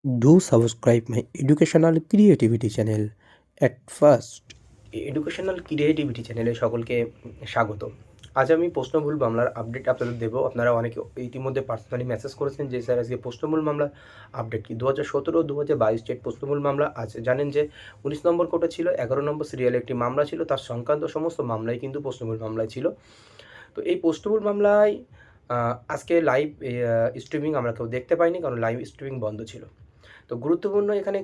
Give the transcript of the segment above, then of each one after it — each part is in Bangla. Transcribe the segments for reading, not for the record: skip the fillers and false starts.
Do subscribe my educational creativity channel at first. Educational creativity চ্যানেলে সকলকে স্বাগত। আজ আমি প্রশ্নমূল মামলার আপডেট আপনাদের দেবো। আপনারা অনেকে ইতিমধ্যে পার্সোনালি মেসেজ করেছেন যে স্যার আজকে প্রশ্নমূল মামলার আপডেট কি। 2017-2022 ডেট প্রশ্নমূল মামলা আছে। জানেন যে 19 নম্বর কোর্টে ছিল, 11 নম্বর সিরিয়ালে একটি মামলা ছিল, তার সংক্রান্ত সমস্ত মামলাই কিন্তু প্রশ্নমূল মামলায় ছিল। তো এই প্রশ্নমূল মামলায় আজকে লাইভ স্ট্রিমিং আমরা কেউ দেখতে পাইনি, কারণ লাইভ স্ট্রিমিং বন্ধ ছিল। তো গুরুত্বপূর্ণ এখানে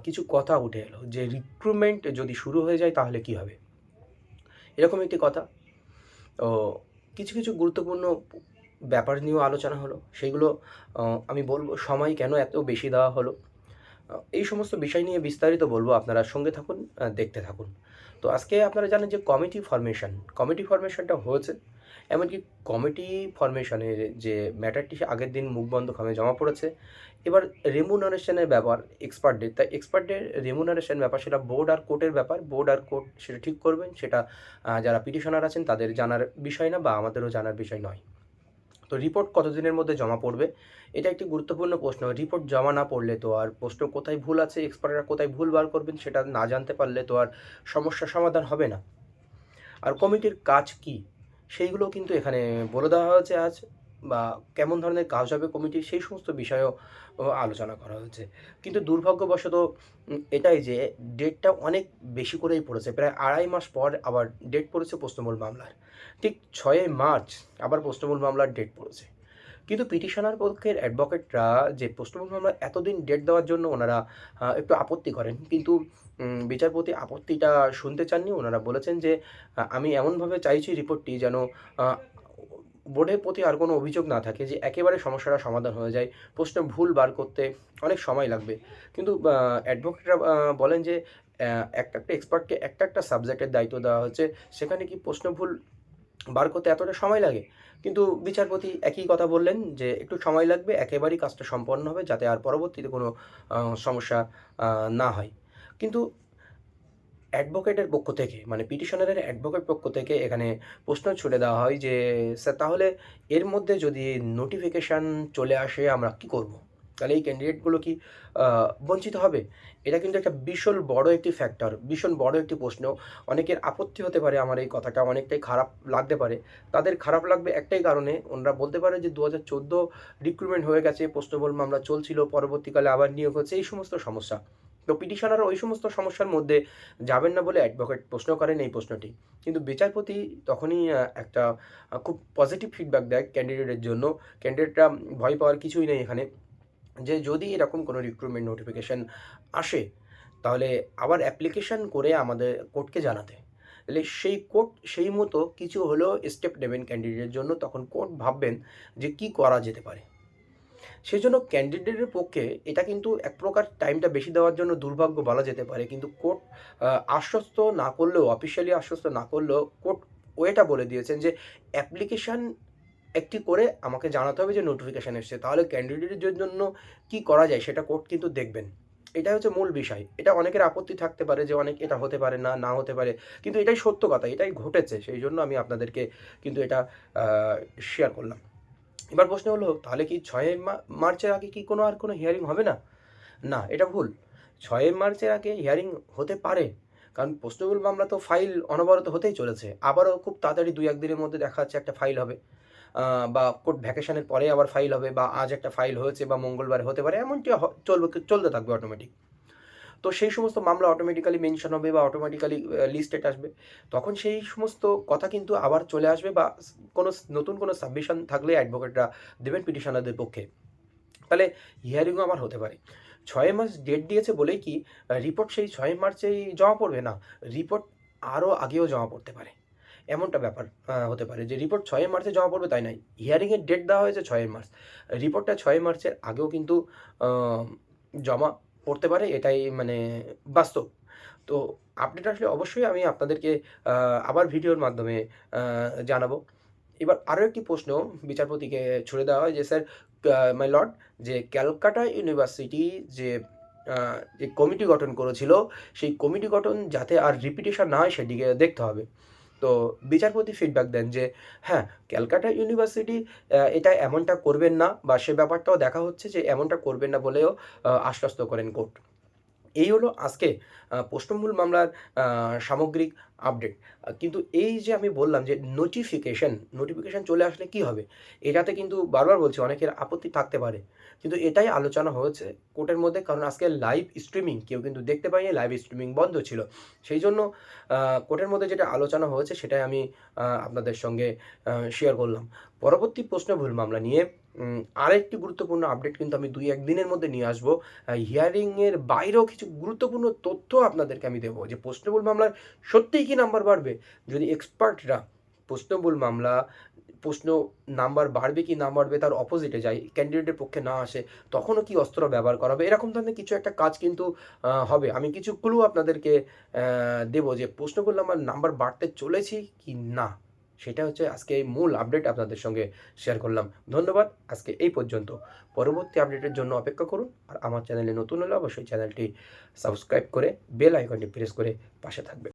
কিছু কথা উঠে এলো যে রিক্রুটমেন্ট যদি শুরু হয়ে যায় তাহলে কি হবে, এরকম একটি কথা। তো কিছু কিছু গুরুত্বপূর্ণ ব্যাপার নিয়েও আলোচনা হলো, সেইগুলো আমি বলবো সময় কেন এত বেশি দেওয়া হলো, এই সমস্ত বিষয় নিয়ে বিস্তারিত বলবো। আপনারা সঙ্গে থাকুন, দেখতে থাকুন। তো আজকে আপনারা জানেন যে কমিটি ফরমেশনটা হয়েছে। এমনকি কমিটি ফরমেশনের যে ম্যাটারটি আগের দিন মুখবন্ধ খামে জমা পড়েছে। এবার রেমুনারেশনের ব্যাপার এক্সপার্টদের, তাই এক্সপার্টদের রেমুনারেশন ব্যাপার সেটা বোর্ড আর কোর্টের ব্যাপার। বোর্ড আর কোর্ট সেটা ঠিক করবেন, সেটা যারা পিটিশনার আছেন তাদের জানার বিষয় না, বা আমাদেরও জানার বিষয় নয়। তো রিপোর্ট কতদিনের মধ্যে জমা পড়বে, এটা একটি গুরুত্বপূর্ণ প্রশ্ন। রিপোর্ট জমা না পড়লে তো আর প্রশ্ন কোথায় ভুল আছে, এক্সপার্টরা কোথায় ভুল বার করবেন সেটা না জানতে পারলে তো আর সমস্যার সমাধান হবে না। আর কমিটির কাজ কি সেইগুলো কিন্তু এখানে বলে দেওয়া হয়েছে আজ, বা কেমন ধরনের কাজ হবে কমিটির সেই সমস্ত বিষয়েও আলোচনা করা হয়েছে। কিন্তু দুর্ভাগ্যবশত এটাই যে ডেটটা অনেক বেশি করেই পড়েছে, প্রায় 2.5 মাস পর আবার ডেট পড়েছে প্রশ্নমূল মামলার। ঠিক 6 মার্চ আবার প্রশ্নমূল মামলার ডেট পড়েছে। কিন্তু পিটিশনার পক্ষের অ্যাডভোকেটরা যে প্রশ্নমূল মামলার এতদিন ডেট দেওয়ার জন্য ওনারা একটু আপত্তি করেন, কিন্তু বিচারপতি আপত্তিটা শুনতে চাননি। ওনারা বলেছেন যে আমি এমনভাবে চাইছি রিপোর্টটি যেন বোর্ডের প্রতি আর কোনো অভিযোগ না থাকে, যে একেবারে সমস্যাটা সমাধান হয়ে যায়। প্রশ্ন ভুল বার করতে অনেক সময় লাগবে। কিন্তু অ্যাডভোকেটরা বলেন যে একটা একটা এক্সপার্টকে একটা একটা সাবজেক্টের দায়িত্ব দেওয়া হচ্ছে, সেখানে কি প্রশ্ন ভুল বার করতে এতটা সময় লাগে? কিন্তু বিচারপতি একই কথা বললেন যে একটু সময় লাগবে, একেবারেই কাজটা সম্পন্ন হবে যাতে আর পরবর্তীতে কোনো সমস্যা না হয়। কিন্তু অ্যাডভোকেটের পক্ষ থেকে, মানে পিটিশনারের অ্যাডভোকেট পক্ষ থেকে এখানে প্রশ্ন ছুড়ে দেওয়া হয় যে স্যার তাহলে এর মধ্যে যদি নোটিফিকেশান চলে আসে আমরা কী করব? তাহলে এই ক্যান্ডিডেটগুলো কি বঞ্চিত হবে? এটা কিন্তু একটা ভীষণ বড় একটি ফ্যাক্টর, ভীষণ বড় একটি প্রশ্ন। অনেকের আপত্তি হতে পারে আমার এই কথাটা, অনেকটাই খারাপ লাগতে পারে। তাদের খারাপ লাগবে একটাই কারণে, ওনারা বলতে পারে যে 2014 রিক্রুটমেন্ট হয়ে গেছে, প্রশ্নবল মামলা চলছিল, পরবর্তীকালে আবার নিয়োগ হচ্ছে, এই সমস্ত সমস্যা। তো পিটিশনার ওই সমস্ত সমস্যার মধ্যে যাবেন না বলে অ্যাডভোকেট প্রশ্ন করেন এই প্রশ্নটি। কিন্তু বিচারপতি তখনই একটা খুব পজিটিভ ফিডব্যাক দেয় ক্যান্ডিডেটের জন্য। ক্যান্ডিডেটরা ভয় পাওয়ার কিছুই নেই এখানে, যে যদি এরকম কোনো রিক্রুটমেন্ট নোটিফিকেশান আসে তাহলে আবার অ্যাপ্লিকেশান করে আমাদের কোর্টকে জানাতে। তাহলে সেই কোর্ট সেই মতো কিছু হলেও স্টেপ নেবেন ক্যান্ডিডেটের জন্য, তখন কোর্ট ভাববেন যে কী করা যেতে পারে। সেজন্য ক্যান্ডিডেটের পক্ষে এটা কিন্তু এক প্রকার টাইমটা বেশি দেওয়ার জন্য দুর্ভাগ্য বলা যেতে পারে। কিন্তু কোর্ট আশ্বস্ত না করলেও, অফিসিয়ালি আশ্বস্ত না করলেও কোর্ট ওয়েটা বলে দিয়েছেন যে অ্যাপ্লিকেশান একটি করে আমাকে জানাতে হবে যে নোটিফিকেশান এসছে। তাহলে ক্যান্ডিডেটের জন্য কী করা যায় সেটা কোর্ট কিন্তু দেখবেন। এটাই হচ্ছে মূল বিষয়। এটা অনেকের আপত্তি থাকতে পারে যে অনেক এটা হতে পারে, না হতে পারে। কিন্তু এটাই সত্য কথা, এটাই ঘটেছে। সেই জন্য আমি আপনাদেরকে কিন্তু এটা আ শেয়ার করলাম। এবার প্রশ্ন হলো তাহলে কি ৬ মার্চের আগে কি আর কোনো হিয়ারিং হবে না? না, এটা ভুল। ৬ মার্চের আগে হিয়ারিং হতে পারে। কারণ প্রশ্নমূল মামলা তো ফাইল অনবরত হতেই চলেছে। আবারও খুব তাড়াতাড়ি ২-১ দিনের মধ্যে দেখা যাচ্ছে একটা ফাইল হবে। বা কোর্ট ভ্যাকেশনের পরে আবার ফাইল হবে, বা আজ একটা ফাইল হয়েছে বা মঙ্গলবার হতে পারে। এমনটি চলতে থাকবে অটোমেটিক। তো সেই সমস্ত মামলা অটোমেটিক্যালি মেনশন হবে বা অটোমেটিক্যালি লিস্টেড আসবে। তখন সেই সমস্ত কথা কিন্তু আবার চলে আসবে, বা কোনো নতুন কোনো সাবমিশন থাকলে অ্যাডভোকেটরা দেবেন পিটিশনারদের পক্ষে। তাহলে হিয়ারিংও আবার হতে পারে। ৬ মার্চ ডেট দিয়েছে বলেই কি রিপোর্ট সেই ৬ মার্চেই জমা পড়বে? না, রিপোর্ট আরও আগেও জমা পড়তে পারে। এমনটা ব্যাপার হতে পারে যে রিপোর্ট ৬ মার্চে জমা পড়বে তাই নয়। হিয়ারিংয়ের ডেট দেওয়া হয়েছে ৬ মার্চ। রিপোর্টটা ৬ মার্চের আগেও কিন্তু আ জমা পড়তে পারে, এটাই মানে বাস্তব। তো আপডেট আসলে অবশ্যই আমি আপনাদেরকে আবার ভিডিওর মাধ্যমে আ জানাবো। এবার আরও একটি প্রশ্ন বিচারপতিকে ছুড়ে দেওয়া হয় যে স্যার মাই লর্ড, যে ক্যালকাটা ইউনিভার্সিটি যে আ যে কমিটি গঠন করেছিল, সেই কমিটি গঠন যাতে আর রিপিটিশন না হয় সেদিকে দেখতে হবে। তো বিচারপতি ফিডব্যাক দেন যে হ্যাঁ, ক্যালকাটা ইউনিভার্সিটি এটা এমনটা করবেন না, বা সে ব্যাপারটাও দেখা হচ্ছে যে এমনটা করবেন না বলেও আশ্বস্ত করেন কোর্ট। এই হলো আজকে প্রশ্নমূল মামলার সামগ্রিক আপডেট। কিন্তু এই যে আমি বললাম যে নোটিফিকেশন চলে আসলে কী হবে? এটাতে কিন্তু বারবার বলছি অনেকের আপত্তি থাকতে পারে। কিন্তু এটাই আলোচনা হয়েছে কোর্টের মধ্যে, কারণ আজকে লাইভ স্ট্রিমিং কেউ কিন্তু দেখতে পায়নি, লাইভ স্ট্রিমিং বন্ধ ছিল। সেই জন্য কোর্টের মধ্যে যেটা আলোচনা হয়েছে সেটাই আমি আপনাদের সঙ্গে শেয়ার করলাম। পরবর্তী প্রশ্নমূল মামলা নিয়ে আরেকটি গুরুত্বপূর্ণ আপডেট কিন্তু আমি ২-১ দিনের মধ্যে নিয়ে আসবো। হিয়ারিংয়ের বাইরেও কিছু গুরুত্বপূর্ণ তথ্য আপনাদেরকে আমি দেবো যে প্রশ্নমূল মামলার সত্যিই কি নাম্বার বাড়বে? যদি এক্সপার্টরা প্রশ্নমূল মামলা প্রশ্ন নাম্বার বাড়বে কি না বাড়বে তার অপোজিটে যায়, ক্যান্ডিডেটের পক্ষে না আসে, তখনও কি অস্ত্র ব্যবহার করা হবে? এরকম ধরনের কিছু একটা কাজ কিন্তু হবে। আমি কিছু ক্লু আপনাদেরকে দেবো যে প্রশ্নমূল নাম্বার বাড়তে চলেছে কি না? সেটা হচ্ছে আজকে এই মূল আপডেট আপনাদের সঙ্গে শেয়ার করলাম। ধন্যবাদ। আজকে এই পর্যন্ত। পরবর্তী আপডেটের জন্য অপেক্ষা করুন। আর আমার চ্যানেলে নতুন হলে অবশ্যই চ্যানেলটি সাবস্ক্রাইব করে বেল আইকনটি প্রেস করে পাশে থাকবেন।